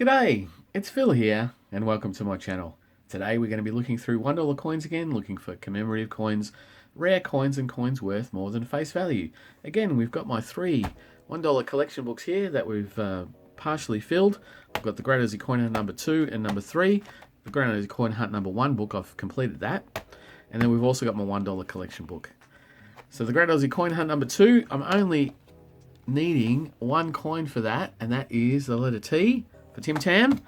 G'day, it's Phil here, and welcome to my channel. Today we're going to be looking through $1 coins again, looking for commemorative coins, rare coins and coins worth more than face value. Again, we've got my three $1 collection books here that we've partially filled. I've got the Great Aussie Coin Hunt number 2 and number 3. The Great Aussie Coin Hunt number 1 book, I've completed that. And then we've also got my $1 collection book. So the Great Aussie Coin Hunt number 2, I'm only needing one coin for that, and that is the letter T for Tim Tam.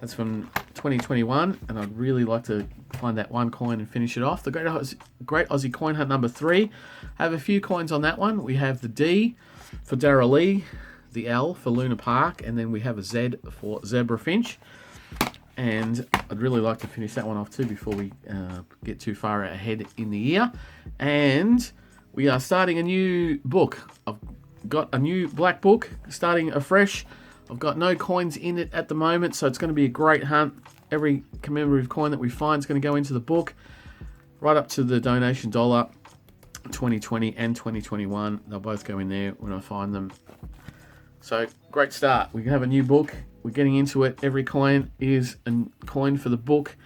That's from 2021, and I'd really like to find that one coin and finish it off. The Great Aussie Coin Hunt number 3. I have a few coins on that one. We have the D for Darrell Lee, the L for Luna Park, and then we have a Z for Zebra Finch. And I'd really like to finish that one off too before we get too far ahead in the year. And we are starting a new book. I've got a new black book starting afresh. I've got no coins in it at the moment, so it's going to be a great hunt. Every commemorative coin that we find is going to go into the book, right up to the donation dollar. 2020 and 2021, they'll both go in there when I find them. So, great start. We have a new book. We're getting into it. Every coin is a coin for the book.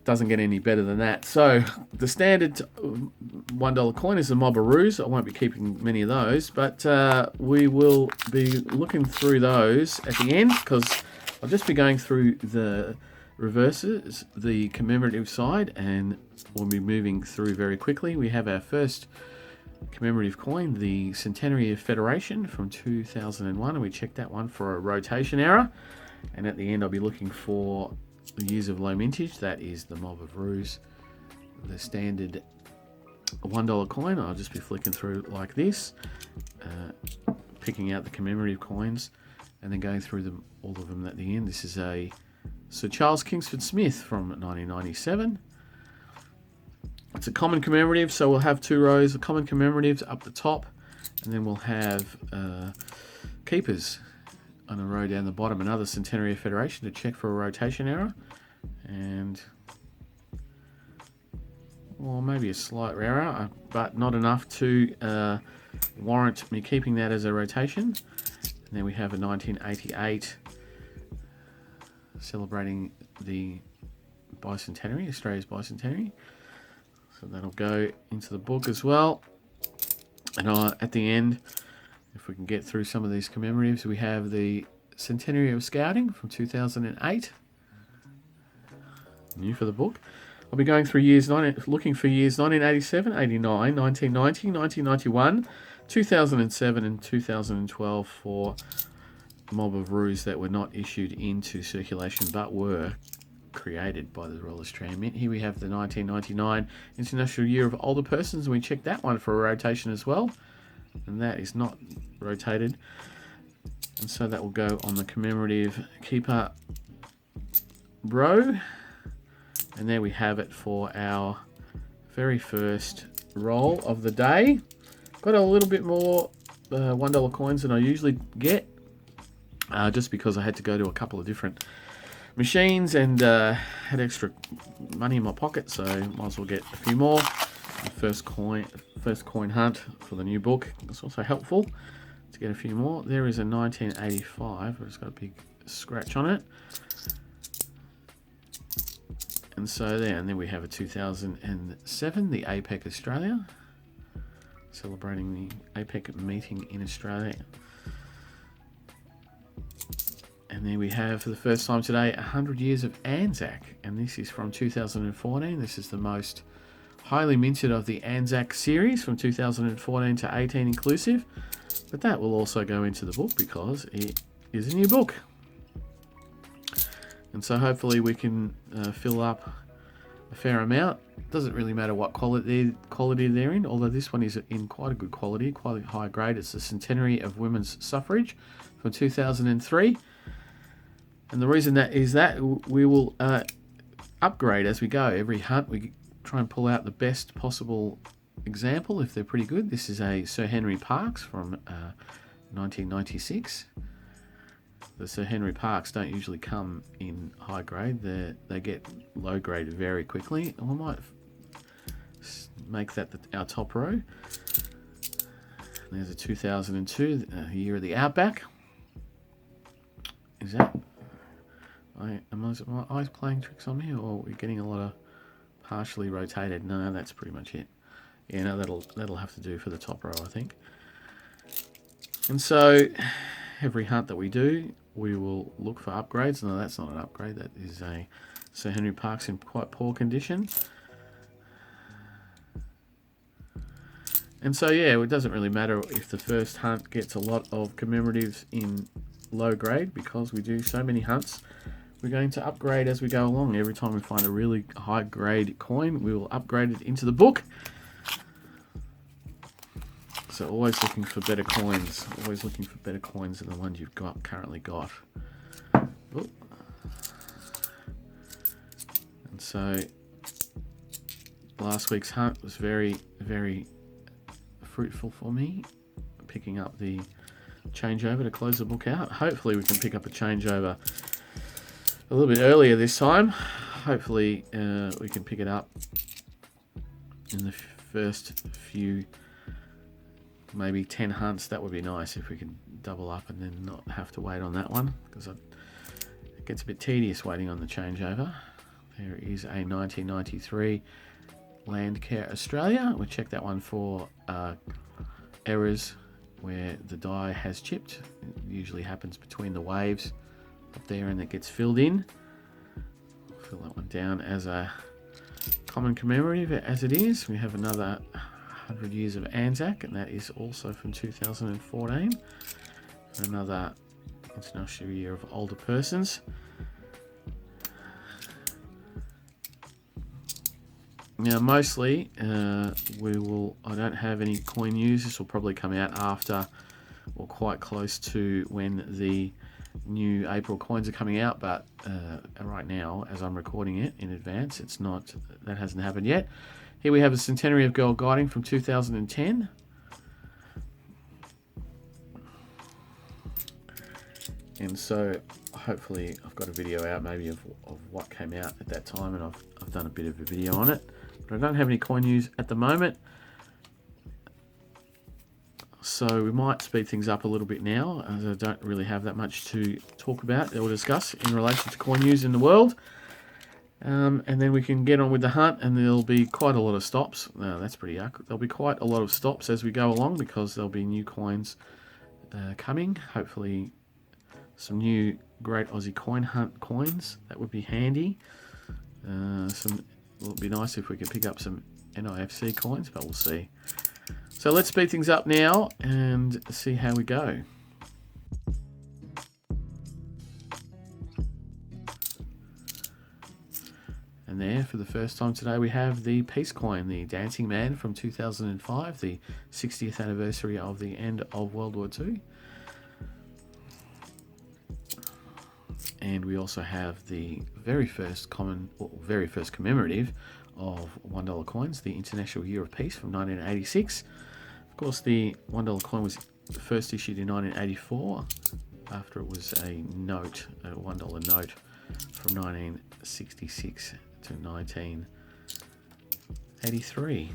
Doesn't get any better than that. So the standard $1 coin is the Mobberoos. I won't be keeping many of those, but we will be looking through those at the end, because I'll just be going through the reverses, the commemorative side, and we'll be moving through very quickly. We have our first commemorative coin, the Centenary of Federation from 2001, and we checked that one for a rotation error. And at the end I'll be looking for the years of low mintage. That is the Mobberoos, the standard $1 coin. I'll just be flicking through like this, picking out the commemorative coins and then going through them, all of them at the end. This is a Sir Charles Kingsford Smith from 1997. It's a common commemorative, so we'll have two rows of common commemoratives up the top, and then we'll have keepers on a row down the bottom, another Centenary of Federation to check for a rotation error, and or maybe a slight error, but not enough to warrant me keeping that as a rotation. And then we have a 1988 celebrating the bicentenary, Australia's bicentenary. So that'll go into the book as well. And at the end, if we can get through some of these commemoratives, we have the Centenary of Scouting from 2008. New for the book. I'll be going through looking for years 1987, 89, 1990, 1991, 2007 and 2012 for Mobberoos that were not issued into circulation but were created by the Royal Australian Mint. Here we have the 1999 International Year of Older Persons, and we checked that one for a rotation as well, and that is not rotated, and so that will go on the commemorative keeper row. And there we have it for our very first roll of the day. Got a little bit more $1 coins than I usually get, just because I had to go to a couple of different machines and had extra money in my pocket, so might as well get a few more. The first coin hunt for the new book. It's also helpful to get a few more. There is a 1985, it's got a big scratch on it. And so there, and then we have a 2007, the APEC Australia, celebrating the APEC meeting in Australia. And there we have, for the first time today, 100 years of Anzac, and this is from 2014. This is the most highly minted of the Anzac series from 2014 to 18 inclusive, but that will also go into the book because it is a new book. And so hopefully we can fill up a fair amount. Doesn't really matter what quality they're in, although this one is in quite a good quality, quite high grade. It's the Centenary of Women's Suffrage from 2003. And the reason that is that we will upgrade as we go. Every hunt we try and pull out the best possible example if they're pretty good. This is a Sir Henry Parkes from 1996. The Sir Henry Parkes don't usually come in high grade. They get low grade very quickly. And we might make that our top row. There's a 2002, Year of the Outback. Is that... are my eyes playing tricks on me, or are we getting a lot of partially rotated? No, that's pretty much it. Yeah, no, that'll have to do for the top row, I think. And so every hunt that we do, we will look for upgrades. No, that's not an upgrade. That is a Sir Henry Parkes in quite poor condition. And so, yeah, it doesn't really matter if the first hunt gets a lot of commemoratives in low grade, because we do so many hunts. We're going to upgrade as we go along. Every time we find a really high grade coin, we will upgrade it into the book. So always looking for better coins. Always looking for better coins than the ones you've currently got. Ooh. And so last week's hunt was very, very fruitful for me, picking up the changeover to close the book out. Hopefully we can pick up a changeover a little bit earlier this time. Hopefully we can pick it up in the first few, maybe 10 hunts. That would be nice if we could double up and then not have to wait on that one, because it gets a bit tedious waiting on the changeover. There is a 1993 Landcare Australia. We'll check that one for errors where the die has chipped. It usually happens between the waves up there, and it gets filled in. I'll fill that one down as a common commemorative as it is. We have another 100 Years of Anzac, and that is also from 2014. Another International Year of Older Persons. Now, mostly, I don't have any coin news. This will probably come out after, or quite close to, when the new April coins are coming out, but right now, as I'm recording it in advance, that hasn't happened yet. Here we have a Centenary of Gold Guiding from 2010. And so hopefully I've got a video out maybe of what came out at that time, and I've done a bit of a video on it. But I don't have any coin news at the moment, so we might speed things up a little bit now, as I don't really have that much to talk about or discuss in relation to coin news in the world. And then we can get on with the hunt, and there'll be quite a lot of stops. That's pretty yuck. There'll be quite a lot of stops as we go along, because there'll be new coins coming. Hopefully some new Great Aussie Coin Hunt coins. That would be handy. It would be nice if we could pick up some NIFC coins, but we'll see. So let's speed things up now and see how we go. And there, for the first time today, we have the Peace Coin, the Dancing Man from 2005, the 60th anniversary of the end of World War II. And we also have the very first commemorative of $1 coins, the International Year of Peace from 1986. Of course, the $1 coin was first issued in 1984, after it was a note, a $1 note from 1966 to 1983.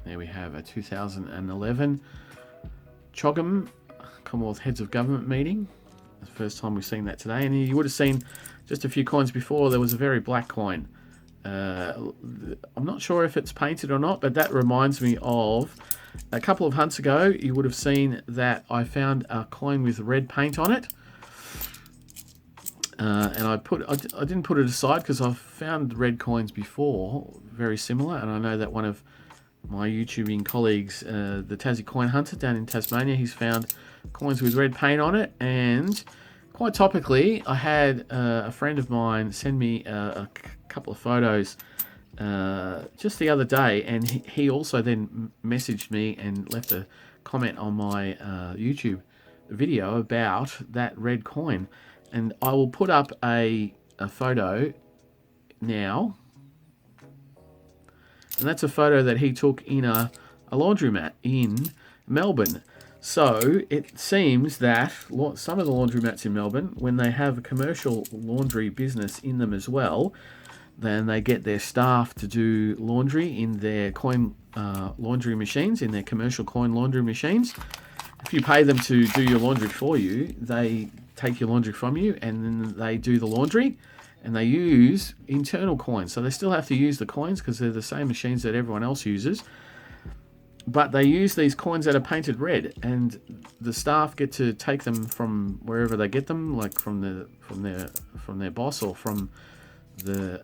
There we have a 2011 CHOGM, Commonwealth Heads of Government meeting. The first time we've seen that today. And you would have seen just a few coins before, there was a very black coin. I'm not sure if it's painted or not, but that reminds me of a couple of hunts ago. You would have seen that I found a coin with red paint on it. And I didn't put it aside because I've found red coins before, very similar. And I know that one of my YouTubing colleagues, the Tassie Coin Hunter down in Tasmania, he's found coins with red paint on it. And quite topically, I had a friend of mine send me a couple of photos just the other day, and he also then messaged me and left a comment on my YouTube video about that red coin. And I will put up a photo now. And that's a photo that he took in a laundromat in Melbourne. So it seems that some of the laundromats in Melbourne, when they have a commercial laundry business in them as well, then they get their staff to do laundry in their coin laundry machines, in their commercial coin laundry machines. If you pay them to do your laundry for you, they take your laundry from you and then they do the laundry, and they use internal coins. So they still have to use the coins because they're the same machines that everyone else uses. But they use these coins that are painted red, and the staff get to take them from wherever they get them, like from their boss or from the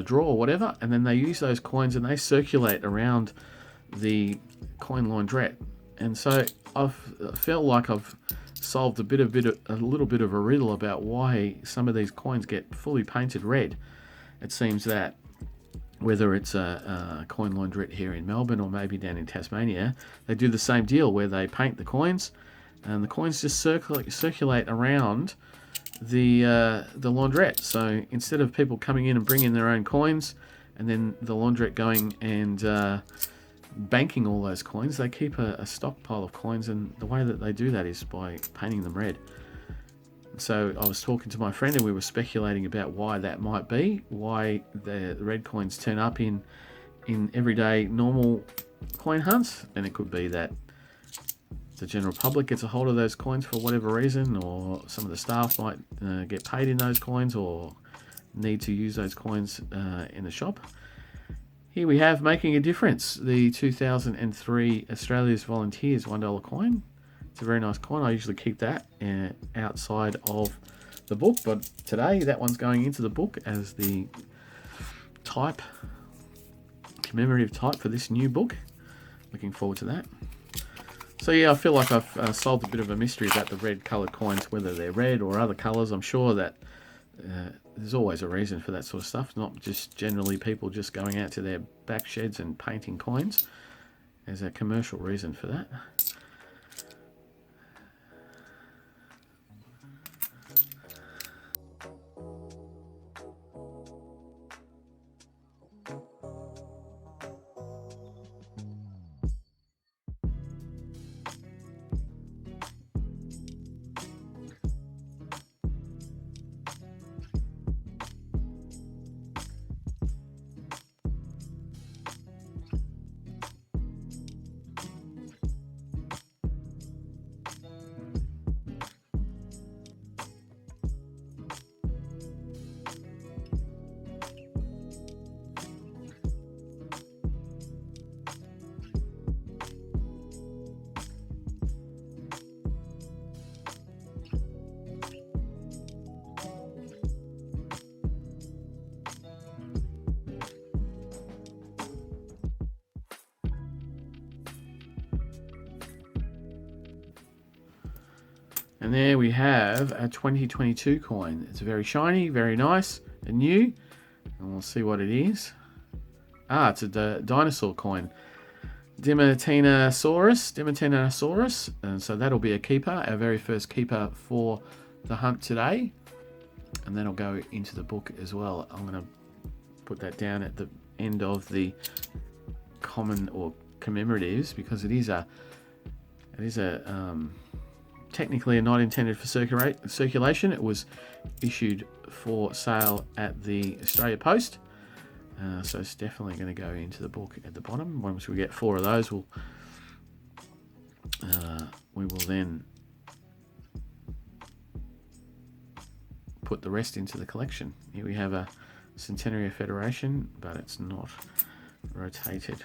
drawer or whatever, and then they use those coins and they circulate around the coin laundrette. And so I've felt like I've solved a little bit of a riddle about why some of these coins get fully painted red. It seems that whether it's a coin laundrette here in Melbourne or maybe down in Tasmania, they do the same deal where they paint the coins, and the coins just circulate around the laundrette. So instead of people coming in and bringing their own coins, and then the laundrette going and banking all those coins, they keep a stockpile of coins, and the way that they do that is by painting them red. So I was talking to my friend and we were speculating about why that might be, why the red coins turn up in everyday normal coin hunts, and it could be that the general public gets a hold of those coins for whatever reason, or some of the staff might get paid in those coins or need to use those coins in the shop. Here we have Making a Difference, the 2003 Australia's Volunteers $1 coin. It's a very nice coin. I usually keep that outside of the book, but today that one's going into the book as the type, commemorative type for this new book. Looking forward to that. So yeah, I feel like I've solved a bit of a mystery about the red coloured coins, whether they're red or other colours. I'm sure that there's always a reason for that sort of stuff, not just generally people just going out to their back sheds and painting coins. There's a commercial reason for that. And there we have a 2022 coin. It's very shiny, very nice and new. And we'll see what it is. It's a dinosaur coin. Dimetinosaurus. And so that'll be a keeper, our very first keeper for the hunt today. And that'll go into the book as well. I'm going to put that down at the end of the common or commemoratives, because it is a technically not intended for circulation. It was issued for sale at the Australia Post, so it's definitely going to go into the book at the bottom. Once we get 4 of those, we will then put the rest into the collection. Here we have a Centenary of Federation, but it's not rotated.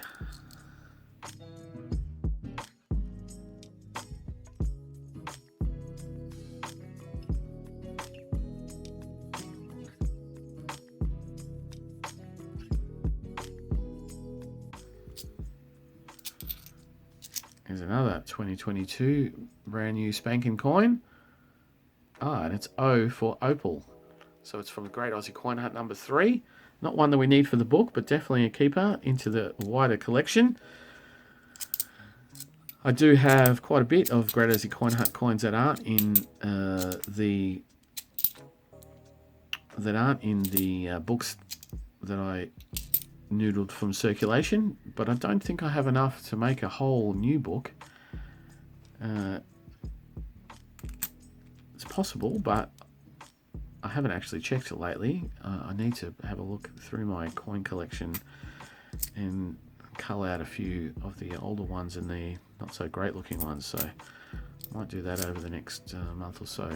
Here's another 2022 brand new spanking coin. And it's O for opal. So it's from the Great Aussie Coin Hunt number 3. Not one that we need for the book, but definitely a keeper into the wider collection. I do have quite a bit of Great Aussie Coin Hunt coins that aren't in the that aren't in the books that I noodled from circulation, but I don't think I have enough to make a whole new book. It's possible, but I haven't actually checked it lately. I need to have a look through my coin collection and cull out a few of the older ones and the not so great looking ones, so I might do that over the next month or so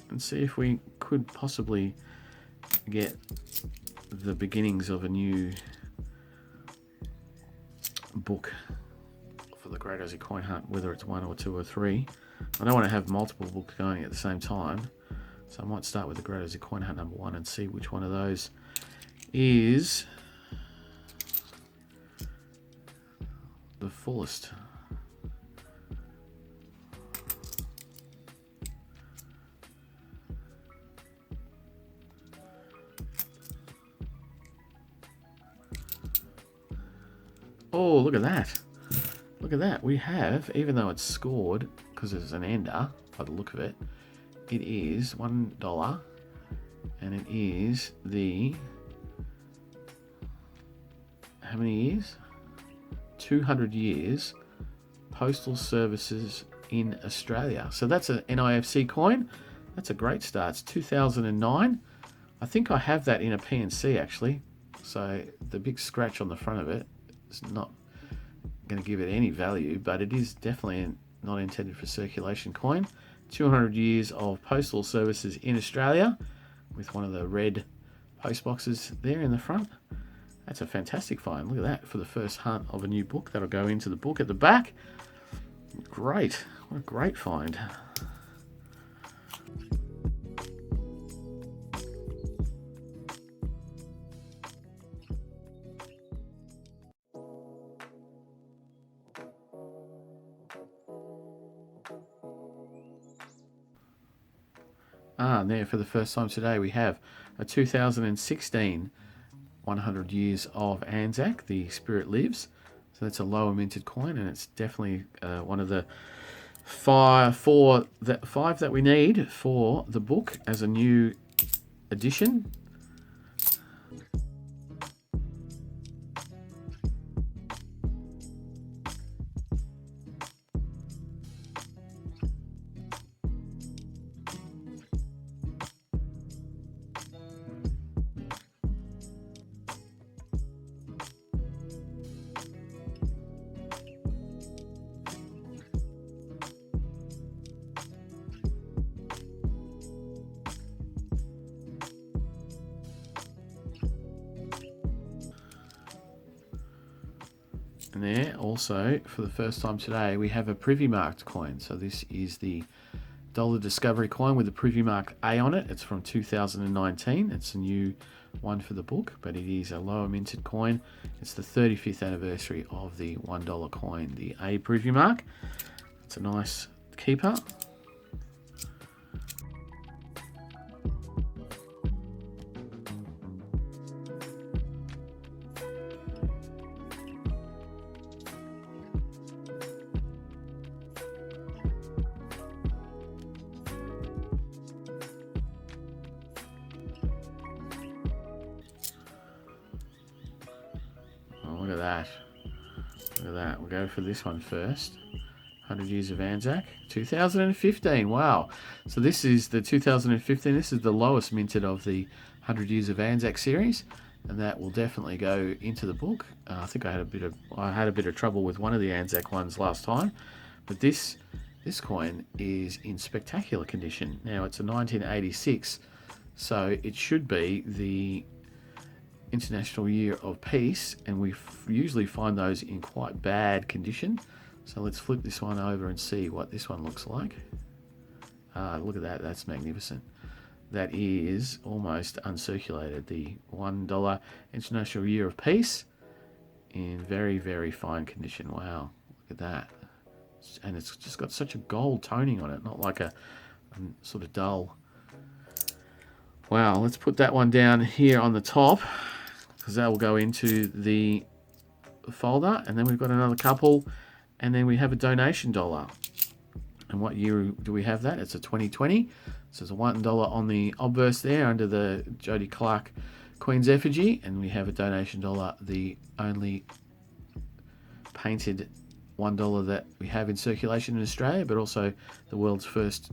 and see if we could possibly get the beginnings of a new book for the Great Aussie Coin Hunt, whether it's 1 or 2 or 3. I don't want to have multiple books going at the same time, so I might start with the Great Aussie Coin Hunt number 1 and see which one of those is the fullest. Oh, look at that. Look at that. We have, even though it's scored, because it's an ender, by the look of it, it is $1, and it is the, how many years? 200 years postal services in Australia. So that's an NIFC coin. That's a great start. It's 2009. I think I have that in a PNC actually. So the big scratch on the front of it is not going to give it any value, but it is definitely not intended for circulation coin. 200 years of postal services in Australia with one of the red post boxes there in the front. That's a fantastic find. Look at that for the first hunt of a new book. That'll go into the book at the back. Great. What a great find. And there for the first time today we have a 2016 100 years of Anzac, the Spirit Lives. So that's a lower minted coin, and it's definitely one of the five that we need for the book as a new edition. And there also, for the first time today, we have a privy marked coin. So this is the Dollar Discovery coin with the privy mark A on it. It's from 2019. It's a new one for the book, but it is a lower minted coin. It's the 35th anniversary of the $1 coin, the A privy mark. It's a nice keeper. Look at that. Look at that. We'll go for this one first. 100 Years of Anzac. 2015. Wow. So this is the 2015. This is the lowest minted of the 100 Years of Anzac series. And that will definitely go into the book. I think I had a bit of trouble with one of the Anzac ones last time. But this coin is in spectacular condition. Now it's a 1986. So it should be the International Year of Peace, and we usually find those in quite bad condition. So let's flip this one over and see what this one looks like. Look at that, that's magnificent. That is almost uncirculated. The $1 International Year of Peace in very, very fine condition. Wow, look at that. And it's just got such a gold toning on it, not like a sort of dull. Wow, let's put that one down here on the top, because that will go into the folder. And then we've got another couple, and then we have a donation dollar. And what year do we have that? It's a 2020. So there's a $1 on the obverse there under the Jodie Clark Queen's effigy. And we have a donation dollar, the only painted $1 that we have in circulation in Australia, but also the world's first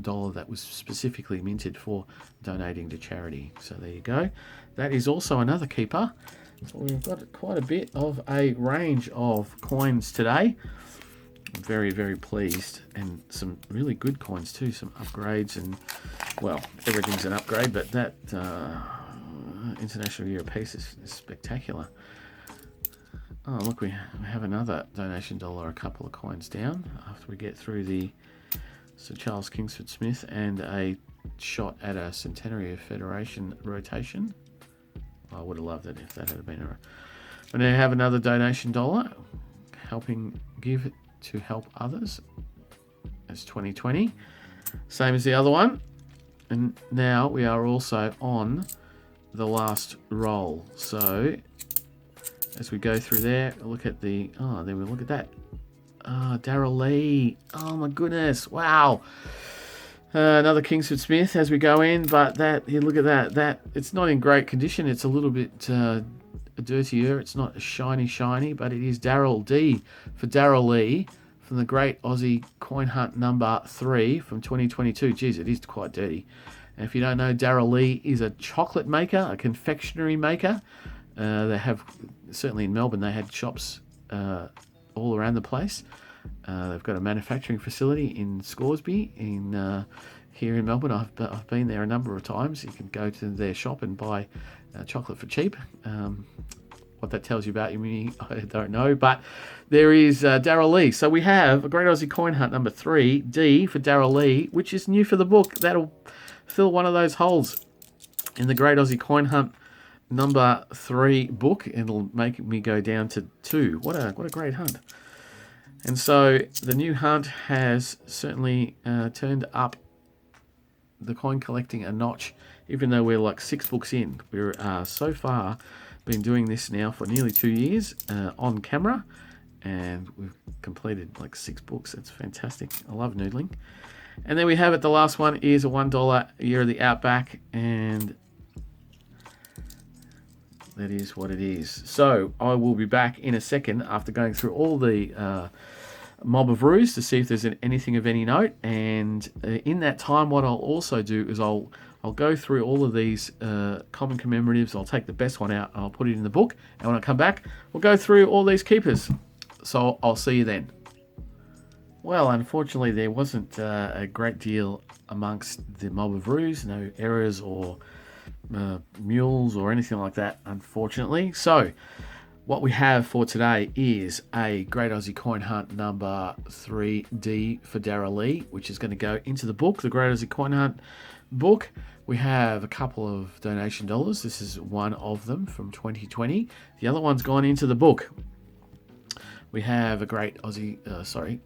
dollar that was specifically minted for donating to charity. So there you go. That is also another keeper. So we've got quite a bit of a range of coins today. I'm very, very pleased, and some really good coins too, some upgrades, and well, everything's an upgrade, but that International Year of Peace is spectacular. Oh, look, we have another donation dollar, a couple of coins down after we get through the Sir Charles Kingsford Smith and a shot at a Centenary of Federation rotation. I would have loved it if that had been a... But now we have another donation dollar, helping give to help others. As 2020. Same as the other one. And now we are also on the last roll. So as we go through there, look at the... Oh, there we look at that. Darryl Lee. Oh my goodness. Wow. Another Kingsford Smith as we go in, but that, you look at that. That it's not in great condition. It's a little bit dirtier. It's not shiny, but it is Darryl D for Darryl Lee from the Great Aussie Coin Hunt number 3 from 2022. Geez, it is quite dirty. And if you don't know, Darryl Lee is a chocolate maker, a confectionery maker. They have, certainly in Melbourne, they had shops all around the place. They've got a manufacturing facility in Scoresby here in Melbourne. I've been there a number of times. You can go to their shop and buy chocolate for cheap. What that tells you about me, I don't know. But there is Darryl Lee. So we have a Great Aussie Coin Hunt number 3, D for Darryl Lee, which is new for the book. That'll fill one of those holes in the Great Aussie Coin Hunt number 3 book. It'll make me go down to 2. What a great hunt. And so the new hunt has certainly turned up the coin collecting a notch, even though we're like 6 books in. We're so far been doing this now for nearly 2 years on camera, and we've completed like 6 books. It's fantastic. I love noodling. And then we have it, the last one is a $1 Year of the Outback, and that is what it is. So I will be back in a second after going through all the mob of roos to see if there's anything of any note. And in that time, what I'll also do is I'll go through all of these common commemoratives. I'll take the best one out and I'll put it in the book. And when I come back, we'll go through all these keepers. So I'll see you then. Well, unfortunately, there wasn't a great deal amongst the mob of roos. No errors or mules or anything like that, unfortunately. So what we have for today is a Great Aussie Coin Hunt number 3D for Darryl Lee, which is going to go into the book, the Great Aussie Coin Hunt book. We have a couple of donation dollars. This is one of them from 2020. The other one's gone into the book. We have a Great Aussie,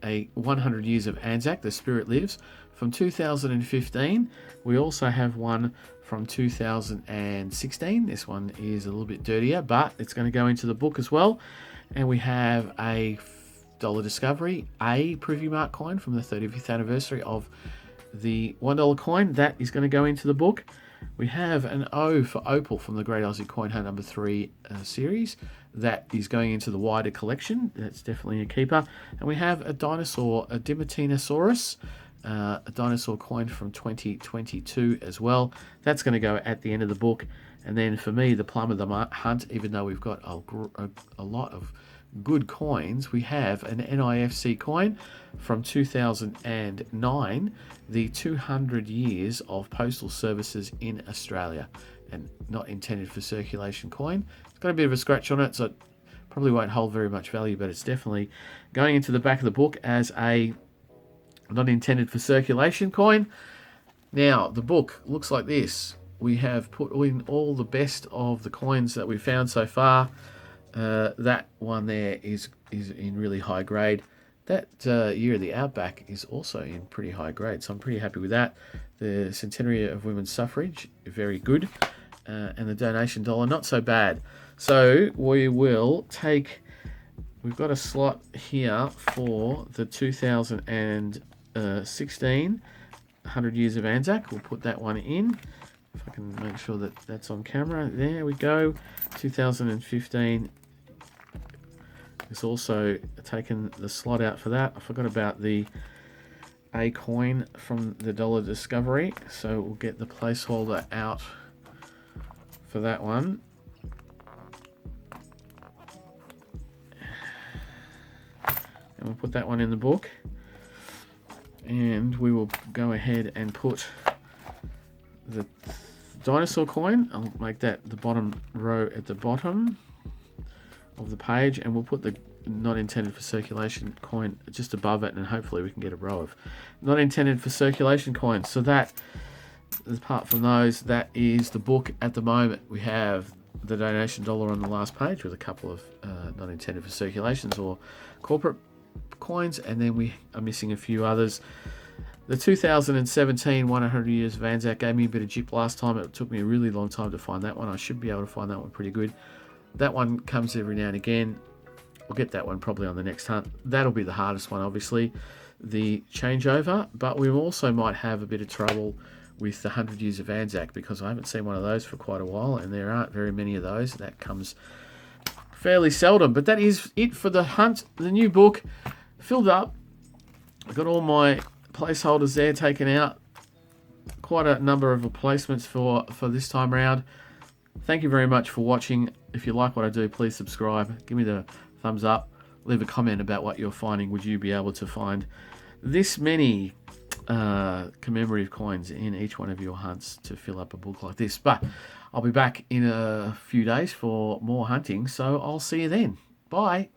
a 100 Years of Anzac, The Spirit Lives, from 2015. We also have one from 2016. This one is a little bit dirtier, but it's going to go into the book as well. And we have a Dollar Discovery, a preview mark coin from the 35th anniversary of the $1 coin. That is going to go into the book. We have an O for Opal from the Great Aussie Coin Hunt number 3 series. That is going into the wider collection. That's definitely a keeper. And we have a dinosaur, a Dimatinosaurus, a dinosaur coin from 2022 as well. That's going to go at the end of the book. And then for me, the plum of the hunt, even though we've got a lot of good coins, we have an NIFC coin from 2009, the 200 years of postal services in Australia, and not intended for circulation coin. It's got a bit of a scratch on it, so it probably won't hold very much value, but it's definitely going into the back of the book as a not intended for circulation coin. Now, the book looks like this. We have put in all the best of the coins that we've found so far. That one there is in really high grade. That Year of the Outback is also in pretty high grade, so I'm pretty happy with that. The Centenary of Women's Suffrage, very good. And the donation dollar, not so bad. So we will take... We've got a slot here for the 2000 and 16, 100 Years of Anzac. We'll put that one in. If I can make sure that that's on camera. There we go. 2015. It's also taken the slot out for that. I forgot about the A coin from the dollar discovery. So we'll get the placeholder out for that one. And we'll put that one in the book. And we will go ahead and put the dinosaur coin. I'll make that the bottom row at the bottom of the page, and we'll put the not intended for circulation coin just above it, and hopefully we can get a row of not intended for circulation coins. So that, apart from those, that is the book at the moment. We have the donation dollar on the last page with a couple of not intended for circulations or corporate coins, and then we are missing a few others. The 2017 100 Years of Anzac gave me a bit of jip last time. It took me a really long time to find that one. I should be able to find that one pretty good. That one comes every now and again. We'll get that one probably on the next hunt. That'll be the hardest one, obviously, the changeover, but we also might have a bit of trouble with the 100 Years of Anzac, because I haven't seen one of those for quite a while, and there aren't very many of those. That comes fairly seldom. But that is it for the hunt. The new book filled up. I've got all my placeholders there taken out. Quite a number of replacements for this time around. Thank you very much for watching. If you like what I do, please subscribe. Give me the thumbs up. Leave a comment about what you're finding. Would you be able to find this many commemorative coins in each one of your hunts to fill up a book like this? But I'll be back in a few days for more hunting, so I'll see you then. Bye.